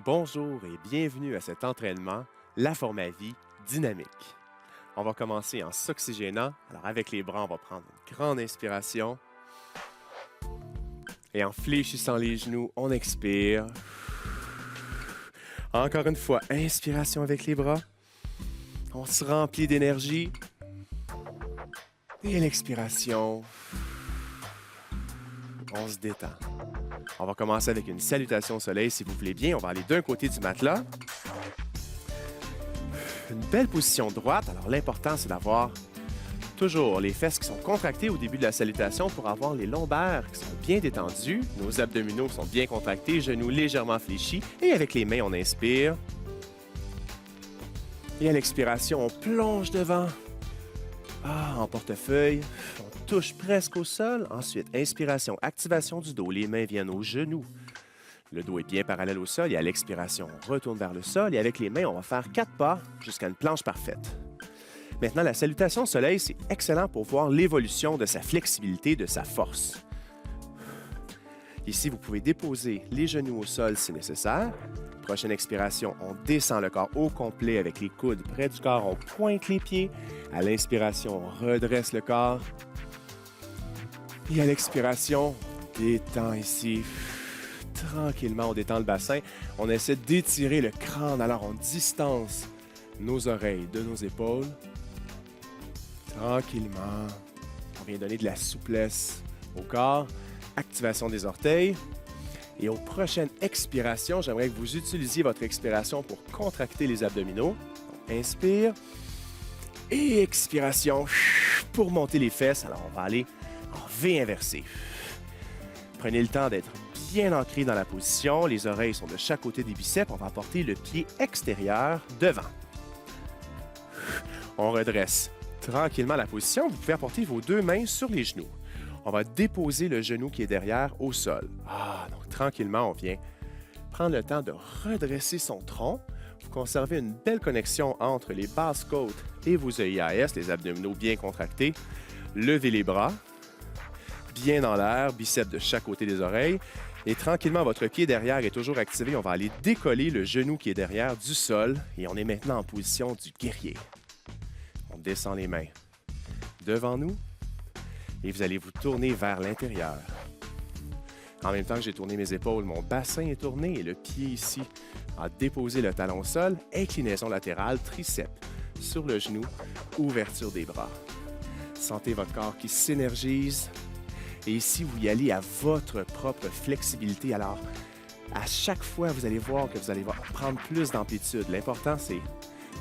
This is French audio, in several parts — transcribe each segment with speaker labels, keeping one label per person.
Speaker 1: Bonjour et bienvenue à cet entraînement, la forme à vie dynamique. On va commencer en s'oxygénant. Alors avec les bras, on va prendre une grande inspiration. Et en fléchissant les genoux, on expire. Encore une fois, inspiration avec les bras. On se remplit d'énergie. Et l'expiration. On se détend. On va commencer avec une salutation au soleil, si vous voulez bien. On va aller d'un côté du matelas. Une belle position droite. Alors, l'important, c'est d'avoir toujours les fesses qui sont contractées au début de la salutation pour avoir les lombaires qui sont bien détendus. Nos abdominaux sont bien contractés, genoux légèrement fléchis. Et avec les mains, on inspire. Et à l'expiration, on plonge devant. En portefeuille. On touche presque au sol. Ensuite, inspiration, activation du dos. Les mains viennent aux genoux. Le dos est bien parallèle au sol et à l'expiration, on retourne vers le sol et avec les mains, on va faire 4 pas jusqu'à une planche parfaite. Maintenant, la salutation au soleil, c'est excellent pour voir l'évolution de sa flexibilité, de sa force. Ici, vous pouvez déposer les genoux au sol si nécessaire. Prochaine expiration, on descend le corps au complet avec les coudes près du corps. On pointe les pieds. À l'inspiration, on redresse le corps. Et à l'expiration, on détend ici. Tranquillement, on détend le bassin. On essaie d'étirer le crâne. Alors, on distance nos oreilles de nos épaules. Tranquillement. On vient donner de la souplesse au corps. Activation des orteils. Et aux prochaines expirations, j'aimerais que vous utilisiez votre expiration pour contracter les abdominaux. Donc, inspire. Et expiration pour monter les fesses. Alors, on va aller en V inversé. Prenez le temps d'être bien ancré dans la position. Les oreilles sont de chaque côté des biceps. On va porter le pied extérieur devant. On redresse tranquillement la position. Vous pouvez apporter vos deux mains sur les genoux. On va déposer le genou qui est derrière au sol. Donc tranquillement, on vient prendre le temps de redresser son tronc. Vous conservez une belle connexion entre les basses côtes et vos EIAS, les abdominaux bien contractés. Levez les bras, bien dans l'air, biceps de chaque côté des oreilles. Et tranquillement, votre pied derrière est toujours activé. On va aller décoller le genou qui est derrière du sol. Et on est maintenant en position du guerrier. On descend les mains devant nous. Et vous allez vous tourner vers l'intérieur. En même temps que j'ai tourné mes épaules, mon bassin est tourné et le pied ici a déposé le talon au sol. Inclinaison latérale, triceps sur le genou, ouverture des bras. Sentez votre corps qui s'énergise. Et ici, vous y allez à votre propre flexibilité. Alors, à chaque fois, vous allez voir que vous allez prendre plus d'amplitude. L'important, c'est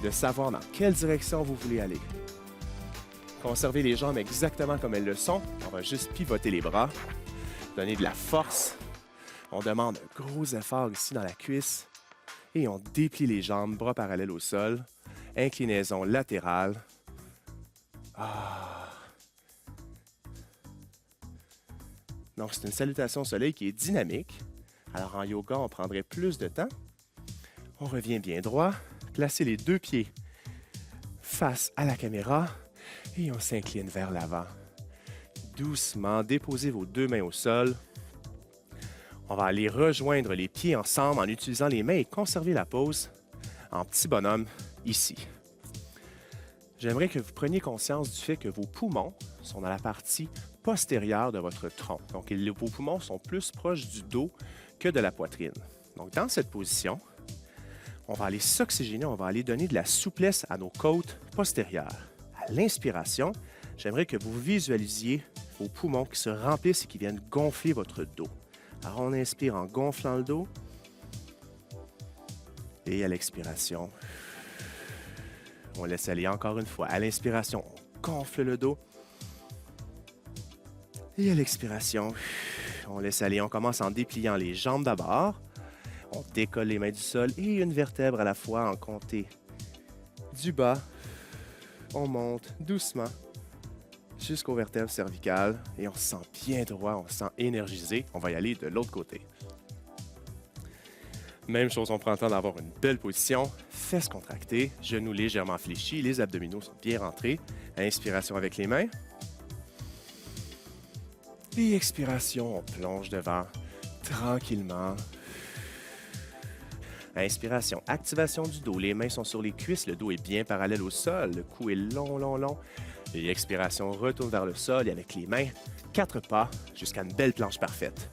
Speaker 1: de savoir dans quelle direction vous voulez aller. Conservez les jambes exactement comme elles le sont. On va juste pivoter les bras, donner de la force. On demande un gros effort ici dans la cuisse. Et on déplie les jambes, bras parallèles au sol. Inclinaison latérale. Donc, c'est une salutation au soleil qui est dynamique. Alors, en yoga, on prendrait plus de temps. On revient bien droit. Placez les deux pieds face à la caméra. Et on s'incline vers l'avant. Doucement, déposez vos deux mains au sol. On va aller rejoindre les pieds ensemble en utilisant les mains et conserver la pose en petit bonhomme ici. J'aimerais que vous preniez conscience du fait que vos poumons sont dans la partie postérieure de votre tronc. Donc, vos poumons sont plus proches du dos que de la poitrine. Donc, dans cette position, on va aller s'oxygéner, on va aller donner de la souplesse à nos côtes postérieures. À l'inspiration, j'aimerais que vous visualisiez vos poumons qui se remplissent et qui viennent gonfler votre dos. Alors, on inspire en gonflant le dos. Et à l'expiration, on laisse aller encore une fois. À l'inspiration, on gonfle le dos. Et à l'expiration, on laisse aller. On commence en dépliant les jambes d'abord. On décolle les mains du sol et une vertèbre à la fois en compter du bas. On monte doucement jusqu'aux vertèbres cervicales et on se sent bien droit, on se sent énergisé. On va y aller de l'autre côté. Même chose, on prend le temps d'avoir une belle position. Fesses contractées, genoux légèrement fléchis, les abdominaux sont bien rentrés. Inspiration avec les mains. Et expiration, on plonge devant tranquillement. Inspiration, activation du dos. Les mains sont sur les cuisses, le dos est bien parallèle au sol, le cou est long, long, long. Et expiration, retourne vers le sol et avec les mains, 4 pas jusqu'à une belle planche parfaite.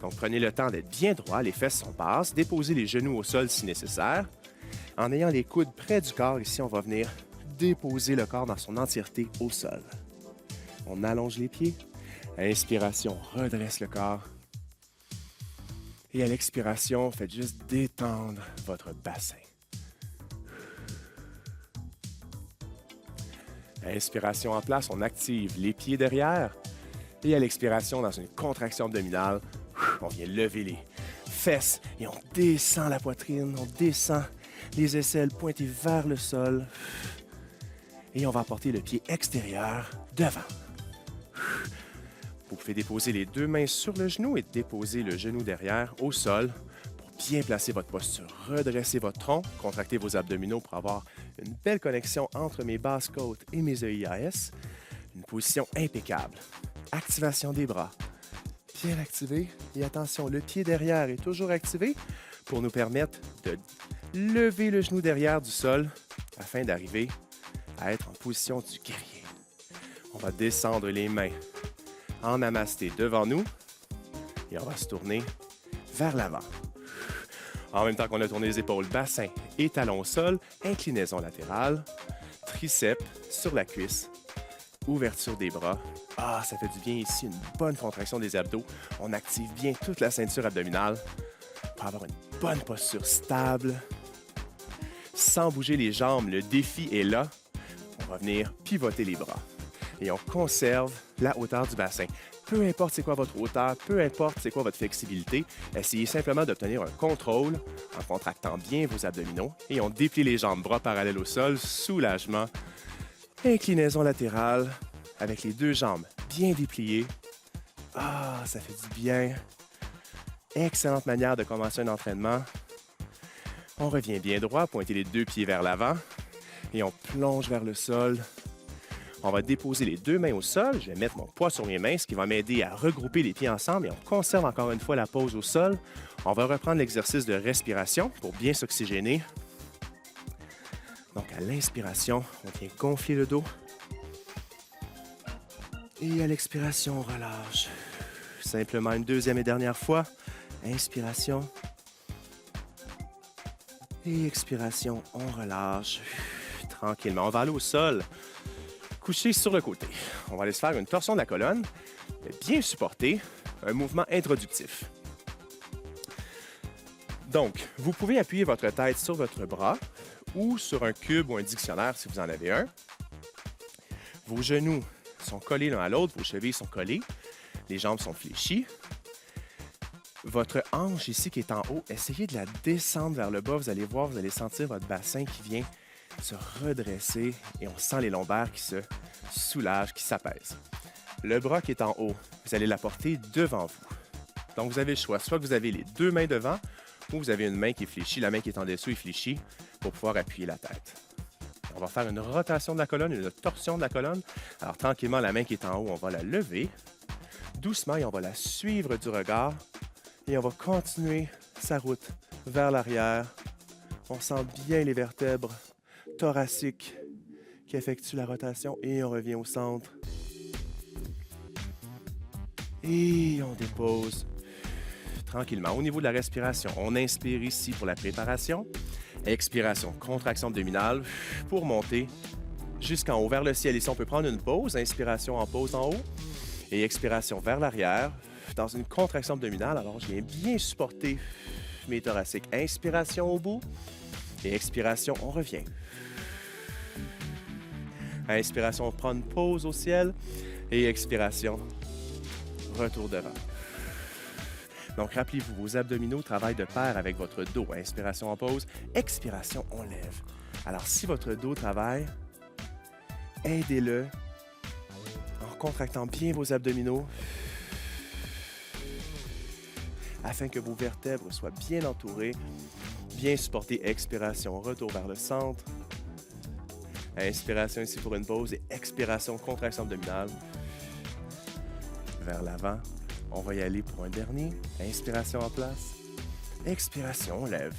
Speaker 1: Donc, prenez le temps d'être bien droit, les fesses sont basses, déposez les genoux au sol si nécessaire. En ayant les coudes près du corps, ici, on va venir déposer le corps dans son entièreté au sol. On allonge les pieds. Inspiration, redresse le corps. Et à l'expiration, faites juste détendre votre bassin. Inspiration en place, on active les pieds derrière. Et à l'expiration, dans une contraction abdominale, on vient lever les fesses et on descend la poitrine, on descend les aisselles pointées vers le sol. Et on va porter le pied extérieur devant. Vous pouvez déposer les 2 mains sur le genou et déposer le genou derrière au sol pour bien placer votre posture. Redressez votre tronc, contractez vos abdominaux pour avoir une belle connexion entre mes basses côtes et mes EIAS. Une position impeccable. Activation des bras. Bien activé. Et attention, le pied derrière est toujours activé pour nous permettre de lever le genou derrière du sol afin d'arriver à être en position du guerrier. On va descendre les mains en namasté devant nous et on va se tourner vers l'avant. En même temps qu'on a tourné les épaules, bassin et talons au sol, inclinaison latérale, triceps sur la cuisse, ouverture des bras. Ah, ça fait du bien ici, une bonne contraction des abdos. On active bien toute la ceinture abdominale pour avoir une bonne posture stable. Sans bouger les jambes, le défi est là. On va venir pivoter les bras et on conserve la hauteur du bassin. Peu importe c'est quoi votre hauteur, peu importe c'est quoi votre flexibilité, essayez simplement d'obtenir un contrôle en contractant bien vos abdominaux et on déplie les jambes, bras parallèles au sol, soulagement, inclinaison latérale avec les 2 jambes bien dépliées. Ah, ça fait du bien. Excellente manière de commencer un entraînement. On revient bien droit, pointez les 2 pieds vers l'avant et on plonge vers le sol. On va déposer les 2 mains au sol. Je vais mettre mon poids sur mes mains, ce qui va m'aider à regrouper les pieds ensemble et on conserve encore une fois la pose au sol. On va reprendre l'exercice de respiration pour bien s'oxygéner. Donc, à l'inspiration, on vient gonfler le dos. Et à l'expiration, on relâche. Simplement une 2e et dernière fois. Inspiration. Et expiration, on relâche. Tranquillement, on va aller au sol. Couché sur le côté. On va aller se faire une torsion de la colonne, bien supporté, un mouvement introductif. Donc, vous pouvez appuyer votre tête sur votre bras ou sur un cube ou un dictionnaire si vous en avez un. Vos genoux sont collés l'un à l'autre, vos chevilles sont collées, les jambes sont fléchies. Votre hanche ici qui est en haut, essayez de la descendre vers le bas. Vous allez voir, vous allez sentir votre bassin qui vient se redresser et on sent les lombaires qui se soulagent, qui s'apaisent. Le bras qui est en haut, vous allez l'apporter devant vous. Donc, vous avez le choix. Soit que vous avez les 2 mains devant ou vous avez une main qui est fléchie, la main qui est en dessous est fléchie pour pouvoir appuyer la tête. On va faire une rotation de la colonne, une torsion de la colonne. Alors, tranquillement, la main qui est en haut, on va la lever doucement et on va la suivre du regard et on va continuer sa route vers l'arrière. On sent bien les vertèbres thoraciques qui effectuent la rotation et on revient au centre. Et on dépose tranquillement. Au niveau de la respiration, on inspire ici pour la préparation. Expiration, contraction abdominale pour monter jusqu'en haut vers le ciel. Ici, on peut prendre une pause. Inspiration en pause en haut et expiration vers l'arrière dans une contraction abdominale. Alors, je viens bien supporter mes thoraciques. Inspiration au bout et expiration, on revient. Inspiration, on prend une pause au ciel et expiration, retour devant. Donc, rappelez-vous, vos abdominaux travaillent de pair avec votre dos. Inspiration en pause, expiration, on lève. Alors, si votre dos travaille, aidez-le en contractant bien vos abdominaux afin que vos vertèbres soient bien entourées, bien supportées. Expiration, retour vers le centre. Inspiration ici pour une pause et expiration, contraction abdominale vers l'avant. On va y aller pour un dernier. Inspiration en place. Expiration, on lève.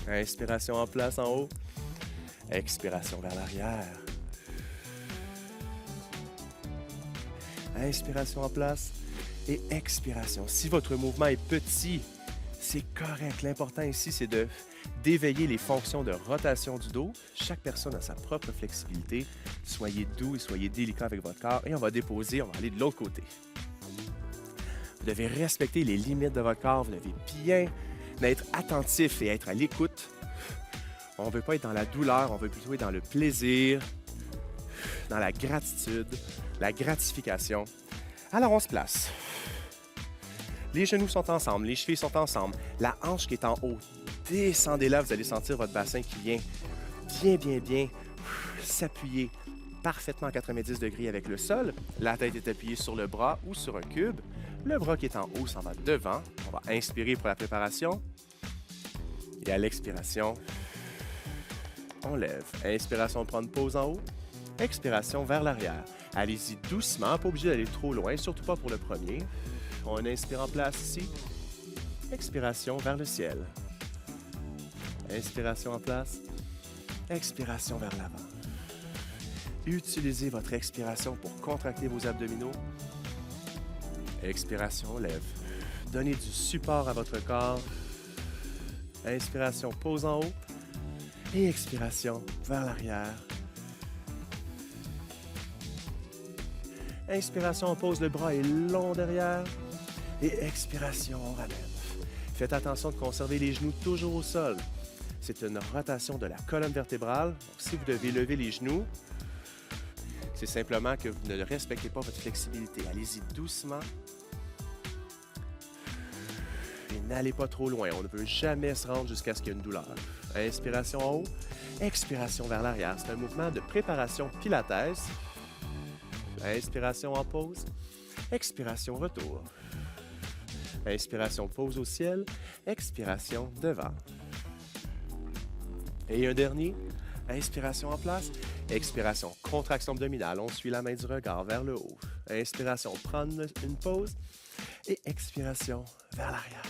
Speaker 1: Inspiration en place en haut. Expiration vers l'arrière. Inspiration en place et expiration. Si votre mouvement est petit, c'est correct. L'important ici, c'est d'éveiller les fonctions de rotation du dos. Chaque personne a sa propre flexibilité. Soyez doux et soyez délicat avec votre corps. Et on va déposer, on va aller de l'autre côté. Vous devez respecter les limites de votre corps. Vous devez bien être attentif et être à l'écoute. On ne veut pas être dans la douleur, on veut plutôt être dans le plaisir, dans la gratitude, la gratification. Alors, on se place. Les genoux sont ensemble, les chevilles sont ensemble. La hanche qui est en haut, descendez-la, vous allez sentir votre bassin qui vient bien s'appuyer parfaitement à 90 degrés avec le sol. La tête est appuyée sur le bras ou sur un cube. Le bras qui est en haut s'en va devant. On va inspirer pour la préparation. Et à l'expiration, on lève. Inspiration, on prend une pause en haut. Expiration vers l'arrière. Allez-y doucement, pas obligé d'aller trop loin, surtout pas pour le premier. On inspire en place ici. Expiration vers le ciel. Inspiration en place. Expiration vers l'avant. Utilisez votre expiration pour contracter vos abdominaux. Expiration, on lève. Donnez du support à votre corps. Inspiration, pause en haut. Et expiration vers l'arrière. Inspiration, on pose, le bras est long derrière. Et expiration, on ramène. Faites attention de conserver les genoux toujours au sol. C'est une rotation de la colonne vertébrale. Donc, si vous devez lever les genoux, c'est simplement que vous ne respectez pas votre flexibilité. Allez-y doucement. Et n'allez pas trop loin. On ne veut jamais se rendre jusqu'à ce qu'il y ait une douleur. Inspiration en haut. Expiration vers l'arrière. C'est un mouvement de préparation pilates. Inspiration en pause. Expiration retour. Inspiration pause au ciel. Expiration devant. Et un dernier. Inspiration en place. Expiration, contraction abdominale. On suit la main du regard vers le haut. Inspiration, prendre une pause. Et expiration vers l'arrière.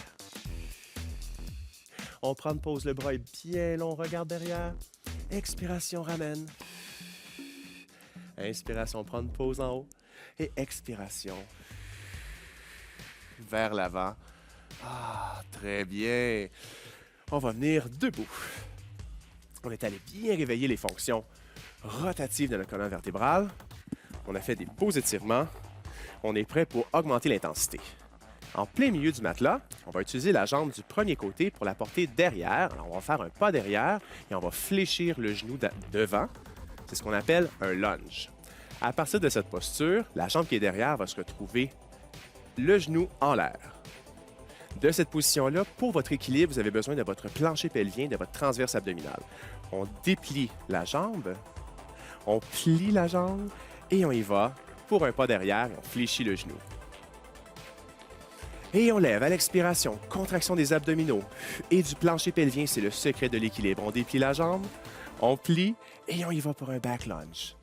Speaker 1: On prend une pause, le bras est bien long, on regarde derrière. Expiration, ramène. Inspiration, prend une pause en haut. Et expiration vers l'avant. Ah, très bien. On va venir debout. On est allé bien réveiller les fonctions rotatives de notre colonne vertébrale. On a fait des beaux étirements. On est prêt pour augmenter l'intensité. En plein milieu du matelas, on va utiliser la jambe du premier côté pour la porter derrière. Alors, on va faire un pas derrière et on va fléchir le genou devant. C'est ce qu'on appelle un lunge. À partir de cette posture, la jambe qui est derrière va se retrouver le genou en l'air. De cette position-là, pour votre équilibre, vous avez besoin de votre plancher pelvien, de votre transverse abdominal. On déplie la jambe, on plie la jambe et on y va pour un pas derrière et on fléchit le genou. Et on lève à l'expiration, contraction des abdominaux et du plancher pelvien, c'est le secret de l'équilibre. On déplie la jambe, on plie et on y va pour un back lunge.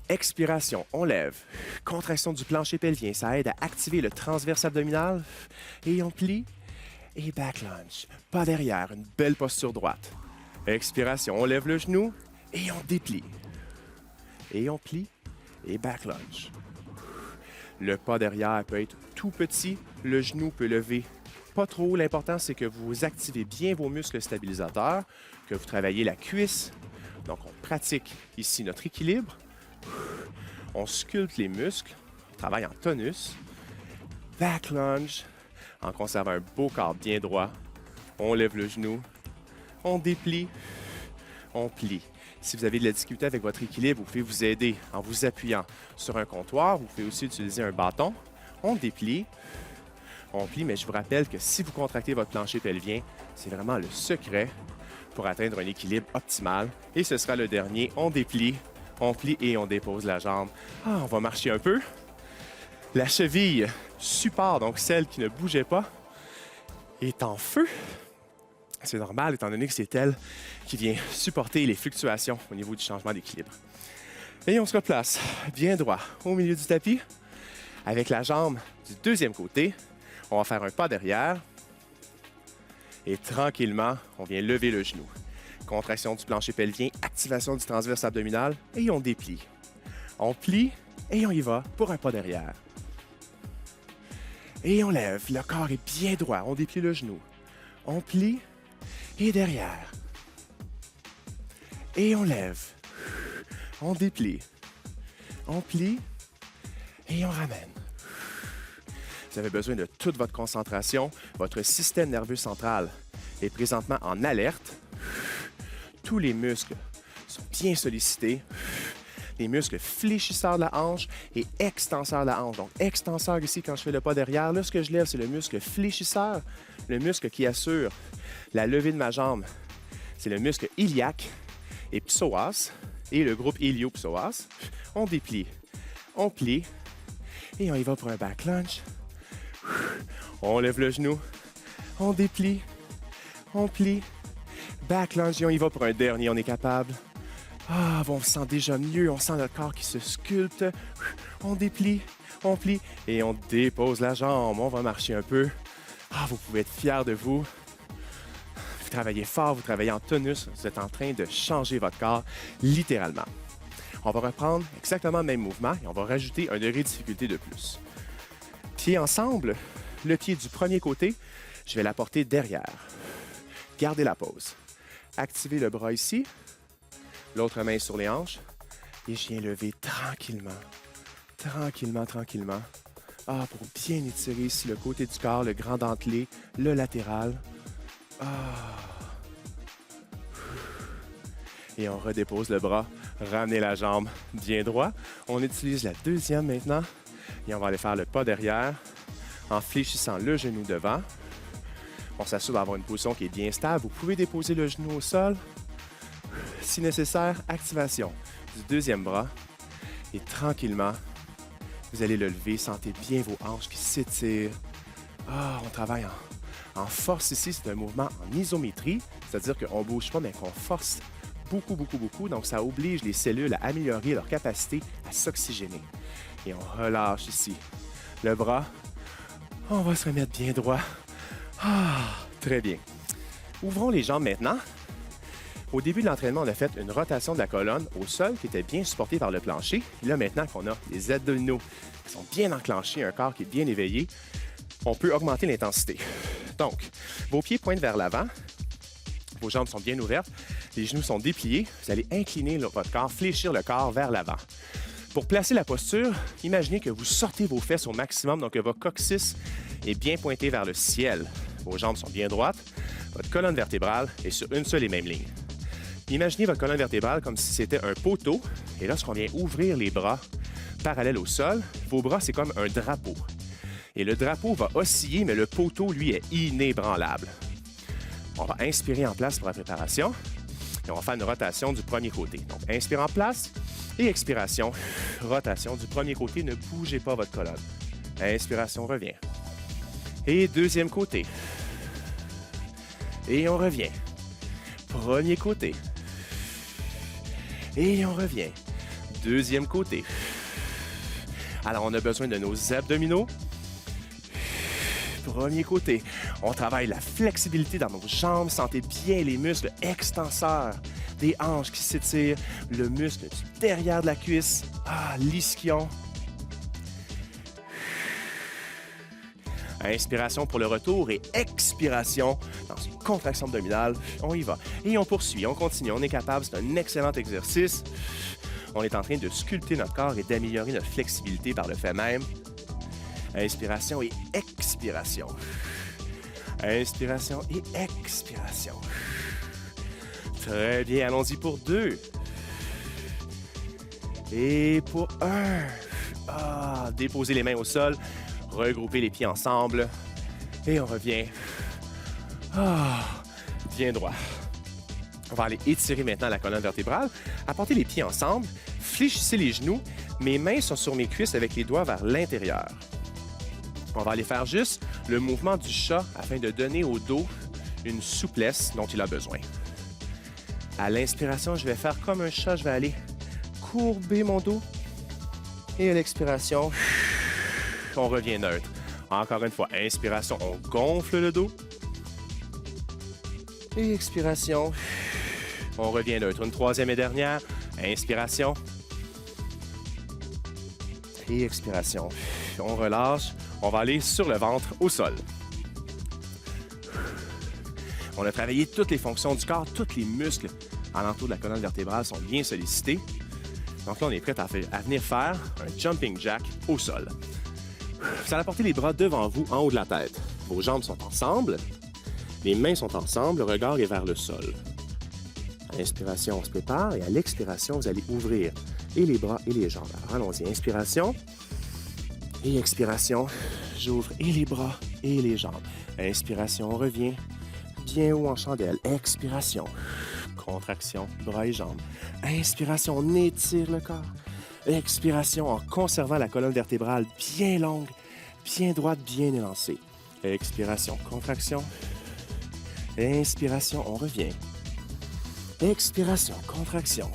Speaker 1: Expiration, on lève. Contraction du plancher pelvien, ça aide à activer le transverse abdominal. Et on plie et back lunge. Pas derrière, une belle posture droite. Expiration, on lève le genou et on déplie. Et on plie et back lunge. Le pas derrière peut être tout petit, le genou peut lever pas trop. L'important, c'est que vous activez bien vos muscles stabilisateurs, que vous travaillez la cuisse. Donc, on pratique ici notre équilibre. On sculpte les muscles, on travaille en tonus. Back lunge, en conservant un beau corps bien droit. On lève le genou, on déplie, on plie. Si vous avez de la difficulté avec votre équilibre, vous pouvez vous aider en vous appuyant sur un comptoir. Vous pouvez aussi utiliser un bâton. On déplie, on plie, mais je vous rappelle que si vous contractez votre plancher pelvien, c'est vraiment le secret pour atteindre un équilibre optimal. Et ce sera le dernier, on déplie. On plie et on dépose la jambe. Ah, on va marcher un peu. La cheville support, donc celle qui ne bougeait pas, est en feu. C'est normal étant donné que c'est elle qui vient supporter les fluctuations au niveau du changement d'équilibre. Et on se replace bien droit au milieu du tapis. Avec la jambe du deuxième côté, on va faire un pas derrière. Et tranquillement, on vient lever le genou. Contraction du plancher pelvien, activation du transverse abdominal et on déplie. On plie et on y va pour un pas derrière. Et on lève, le corps est bien droit, on déplie le genou. On plie et derrière. Et on lève, on déplie. On plie et on ramène. Vous avez besoin de toute votre concentration. Votre système nerveux central est présentement en alerte. Tous les muscles sont bien sollicités. Les muscles fléchisseurs de la hanche et extenseurs de la hanche. Donc, extenseur ici, quand je fais le pas derrière, là, ce que je lève, c'est le muscle fléchisseur, le muscle qui assure la levée de ma jambe. C'est le muscle iliaque et psoas et le groupe ilio-psoas. On déplie, on plie et on y va pour un back lunge. On lève le genou, on déplie, on plie, back lunge et on y va pour un dernier, on est capable. Ah, bon, on se sent déjà mieux, on sent notre corps qui se sculpte. On déplie, on plie et on dépose la jambe. On va marcher un peu. Ah, vous pouvez être fiers de vous. Vous travaillez fort, vous travaillez en tonus. Vous êtes en train de changer votre corps, littéralement. On va reprendre exactement le même mouvement et on va rajouter un degré de difficulté de plus. Pieds ensemble, le pied du premier côté, je vais l'apporter derrière. Gardez la pose. Activez le bras ici. L'autre main sur les hanches. Et je viens lever tranquillement. Tranquillement, tranquillement. Ah, pour bien étirer ici le côté du corps, le grand dentelé, le latéral. Ah. Et on redépose le bras. Ramenez la jambe bien droit. On utilise la deuxième maintenant. Et on va aller faire le pas derrière en fléchissant le genou devant. On s'assure d'avoir une position qui est bien stable. Vous pouvez déposer le genou au sol. Si nécessaire, activation du deuxième bras. Et tranquillement, vous allez le lever. Sentez bien vos hanches qui s'étirent. Ah, on travaille en force ici. C'est un mouvement en isométrie. C'est-à-dire qu'on ne bouge pas, mais qu'on force beaucoup, beaucoup, beaucoup. Donc, ça oblige les cellules à améliorer leur capacité à s'oxygéner. Et on relâche ici le bras. On va se remettre bien droit. Ah, très bien. Ouvrons les jambes maintenant. Au début de l'entraînement, on a fait une rotation de la colonne au sol qui était bien supportée par le plancher. Et là, maintenant qu'on a les abdominaux qui sont bien enclenchés, un corps qui est bien éveillé, on peut augmenter l'intensité. Donc, vos pieds pointent vers l'avant. Vos jambes sont bien ouvertes. Les genoux sont dépliés. Vous allez incliner votre corps, fléchir le corps vers l'avant. Pour placer la posture, imaginez que vous sortez vos fesses au maximum, donc que votre coccyx est bien pointé vers le ciel. Vos jambes sont bien droites. Votre colonne vertébrale est sur une seule et même ligne. Imaginez votre colonne vertébrale comme si c'était un poteau. Et lorsqu'on vient ouvrir les bras parallèles au sol, vos bras, c'est comme un drapeau. Et le drapeau va osciller, mais le poteau, lui, est inébranlable. On va inspirer en place pour la préparation. Et on va faire une rotation du premier côté. Donc, inspire en place et expiration. Rotation du premier côté. Ne bougez pas votre colonne. Inspiration, revient. Et deuxième côté. Et on revient. Premier côté. Et on revient. Deuxième côté. Alors, on a besoin de nos abdominaux. Premier côté. On travaille la flexibilité dans nos jambes. Sentez bien les muscles extenseurs des hanches qui s'étirent. Le muscle du derrière de la cuisse. Ah, l'ischio. Inspiration pour le retour et expiration dans une contraction abdominale. On y va. Et on poursuit, on continue, on est capable. C'est un excellent exercice. On est en train de sculpter notre corps et d'améliorer notre flexibilité par le fait même. Inspiration et expiration. Inspiration et expiration. Très bien, allons-y pour 2. Et pour 1. Ah, déposez les mains au sol. Regroupez les pieds ensemble. Et on revient. Ah, bien droit. On va aller étirer maintenant la colonne vertébrale. Apportez les pieds ensemble. Fléchissez les genoux. Mes mains sont sur mes cuisses avec les doigts vers l'intérieur. On va aller faire juste le mouvement du chat afin de donner au dos une souplesse dont il a besoin. À l'inspiration, je vais faire comme un chat. Je vais aller courber mon dos. Et à l'expiration, on revient neutre. Encore une fois, inspiration, on gonfle le dos. Et expiration. On revient neutre. Une troisième et dernière. Inspiration. Et expiration. On relâche. On va aller sur le ventre, au sol. On a travaillé toutes les fonctions du corps, tous les muscles alentour de la colonne vertébrale sont bien sollicités. Donc là, on est prêt à venir faire un jumping jack au sol. Vous allez porter les bras devant vous, en haut de la tête. Vos jambes sont ensemble. Les mains sont ensemble. Le regard est vers le sol. À l'inspiration, on se prépare. Et à l'expiration, vous allez ouvrir et les bras et les jambes. Alors, allons-y. Inspiration. Et expiration. J'ouvre et les bras et les jambes. Inspiration, on revient bien haut en chandelle. Expiration. Contraction, bras et jambes. Inspiration, on étire le corps. Expiration, en conservant la colonne vertébrale bien longue, bien droite, bien élancée. Expiration, contraction. Inspiration, on revient. Expiration, contraction.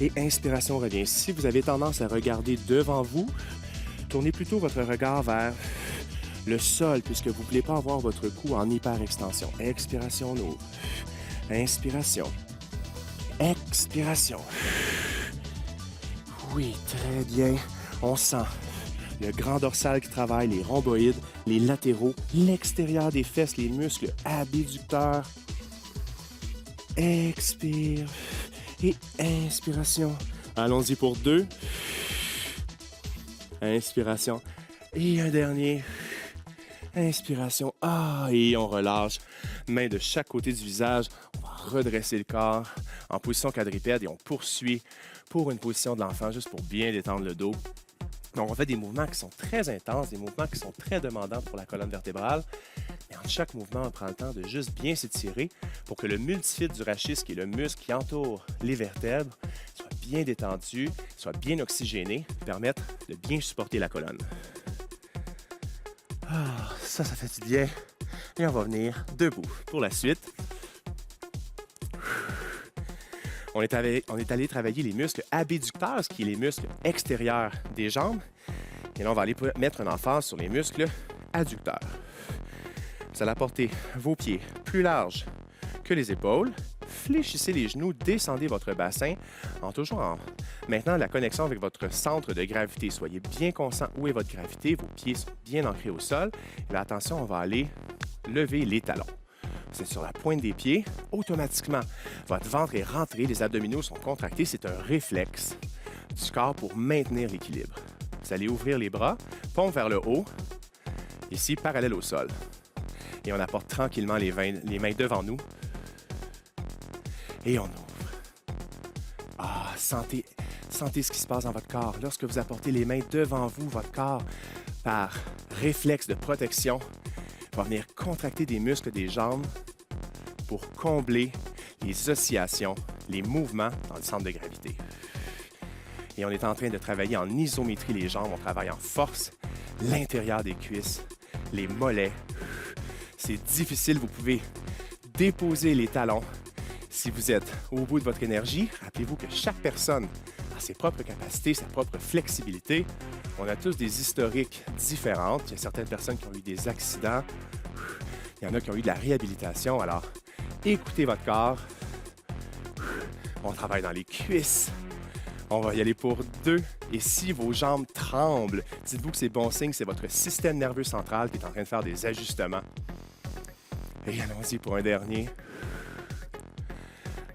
Speaker 1: Et inspiration, on revient. Si vous avez tendance à regarder devant vous, tournez plutôt votre regard vers le sol, puisque vous ne voulez pas avoir votre cou en hyperextension. Expiration, on ouvre. Inspiration. Expiration. Oui, très bien. On sent le grand dorsal qui travaille, les rhomboïdes, les latéraux, l'extérieur des fesses, les muscles abducteurs. Expire. Et inspiration. Allons-y pour 2. Inspiration. Et un dernier. Inspiration. Ah, et on relâche. Mains de chaque côté du visage. On va redresser le corps en position quadrupède et on poursuit pour une position de l'enfant, juste pour bien détendre le dos. Donc, on fait des mouvements qui sont très intenses, des mouvements qui sont très demandants pour la colonne vertébrale. Et en chaque mouvement, on prend le temps de juste bien s'étirer pour que le multifide du rachis, qui est le muscle qui entoure les vertèbres, soit bien détendu, soit bien oxygéné, permettre de bien supporter la colonne. Ah, ça fait du bien. Et on va venir debout pour la suite. On est allé travailler les muscles abducteurs, ce qui est les muscles extérieurs des jambes. Et là, on va aller mettre un emphase sur les muscles adducteurs. Vous allez apporter vos pieds plus larges que les épaules. Fléchissez les genoux, descendez votre bassin en toujours maintenant la connexion avec votre centre de gravité. Soyez bien conscient où est votre gravité. Vos pieds sont bien ancrés au sol. Et là, attention, on va aller lever les talons. Vous êtes sur la pointe des pieds. Automatiquement, votre ventre est rentré, les abdominaux sont contractés. C'est un réflexe du corps pour maintenir l'équilibre. Vous allez ouvrir les bras, pompe vers le haut, ici, parallèle au sol. Et on apporte tranquillement les mains devant nous. Et on ouvre. Ah, sentez ce qui se passe dans votre corps. Lorsque vous apportez les mains devant vous, votre corps, par réflexe de protection, va venir contracter des muscles des jambes pour combler les oscillations, les mouvements dans le centre de gravité. Et on est en train de travailler en isométrie les jambes. On travaille en force, l'intérieur des cuisses, les mollets. C'est difficile, vous pouvez déposer les talons. Si vous êtes au bout de votre énergie, rappelez-vous que chaque personne a ses propres capacités, sa propre flexibilité. On a tous des historiques différentes. Il y a certaines personnes qui ont eu des accidents. Il y en a qui ont eu de la réhabilitation. Alors, écoutez votre corps. On travaille dans les cuisses. On va y aller pour 2. Et si vos jambes tremblent, dites-vous que c'est bon signe, c'est votre système nerveux central qui est en train de faire des ajustements. Et allons-y pour un dernier.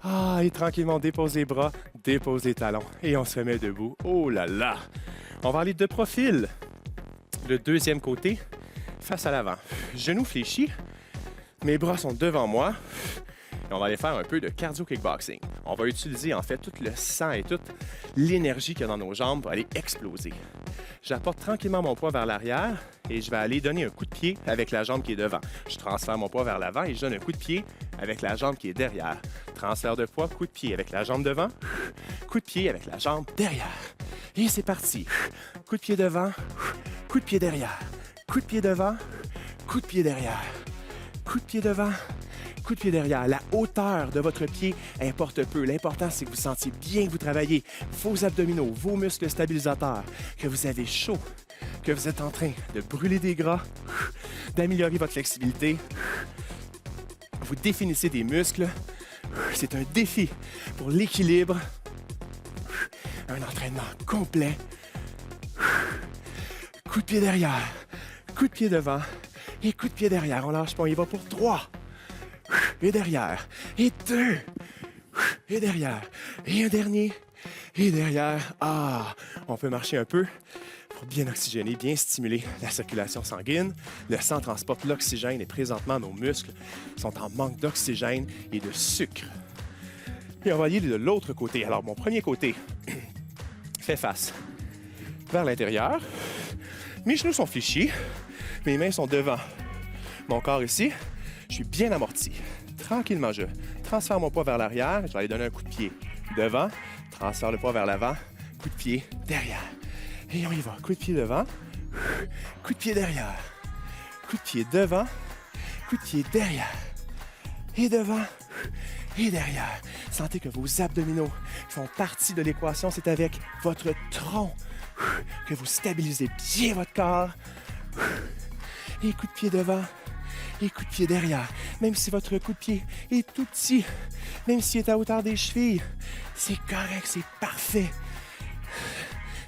Speaker 1: Ah, et tranquillement, on dépose les bras, dépose les talons et on se remet debout. Oh là là! On va aller de profil. Le deuxième côté, face à l'avant. Genoux fléchis, mes bras sont devant moi. Et on va aller faire un peu de cardio kickboxing. On va utiliser en fait tout le sang et toute l'énergie qu'il y a dans nos jambes pour aller exploser. J'apporte tranquillement mon poids vers l'arrière et je vais aller donner un coup de pied avec la jambe qui est devant. Je transfère mon poids vers l'avant et je donne un coup de pied avec la jambe qui est derrière. Transfert de poids, coup de pied avec la jambe devant, coup de pied avec la jambe derrière. Et c'est parti. Coup de pied devant, coup de pied derrière, coup de pied devant, coup de pied derrière, coup de pied devant, coup de pied derrière. La hauteur de votre pied importe peu. L'important, c'est que vous sentiez bien que vous travaillez vos abdominaux, vos muscles stabilisateurs, que vous avez chaud, que vous êtes en train de brûler des gras, d'améliorer votre flexibilité. vous définissez des muscles. C'est un défi pour l'équilibre. Un entraînement complet. Coup de pied derrière, coup de pied devant et coup de pied derrière. On lâche pas, on y va pour 3. Et derrière, et 2. Et derrière, et un dernier. Et derrière, on peut marcher un peu pour bien oxygéner, bien stimuler la circulation sanguine. Le sang transporte l'oxygène et présentement, nos muscles sont en manque d'oxygène et de sucre. Et on va aller de l'autre côté. Alors, mon premier côté fait face vers l'intérieur. Mes genoux sont fléchis. Mes mains sont devant mon corps ici. Je suis bien amorti. Tranquillement, je transfère mon poids vers l'arrière. Je vais aller donner un coup de pied devant. Transfère le poids vers l'avant. Coup de pied derrière. Et on y va. Coup de pied devant. Coup de pied derrière. Coup de pied devant. Coup de pied derrière. Et devant. Et derrière. Sentez que vos abdominaux font partie de l'équation. C'est avec votre tronc que vous stabilisez bien votre corps. Et coup de pied devant. Et coup de pied derrière. Même si votre coup de pied est tout petit, même s'il est à hauteur des chevilles, c'est correct, c'est parfait.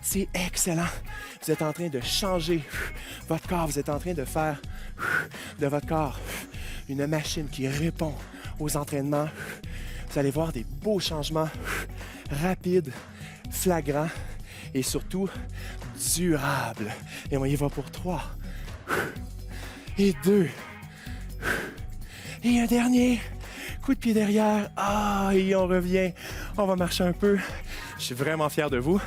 Speaker 1: C'est excellent. Vous êtes en train de changer votre corps. Vous êtes en train de faire de votre corps une machine qui répond aux entraînements. Vous allez voir des beaux changements rapides, flagrants et surtout durables. Et on y va pour 3. Et 2. Et un dernier. Coup de pied derrière. Et on revient. On va marcher un peu. Je suis vraiment fier de vous.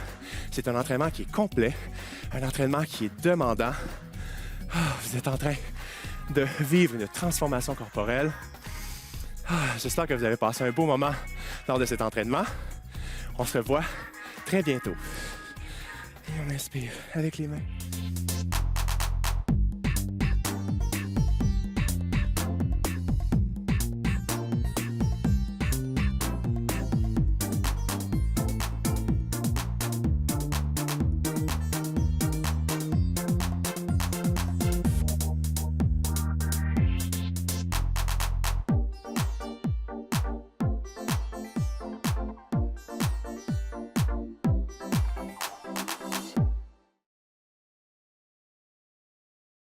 Speaker 1: C'est un entraînement qui est complet. Un entraînement qui est demandant. Vous êtes en train de vivre une transformation corporelle. J'espère que vous avez passé un beau moment lors de cet entraînement. On se revoit très bientôt. Et on inspire avec les mains.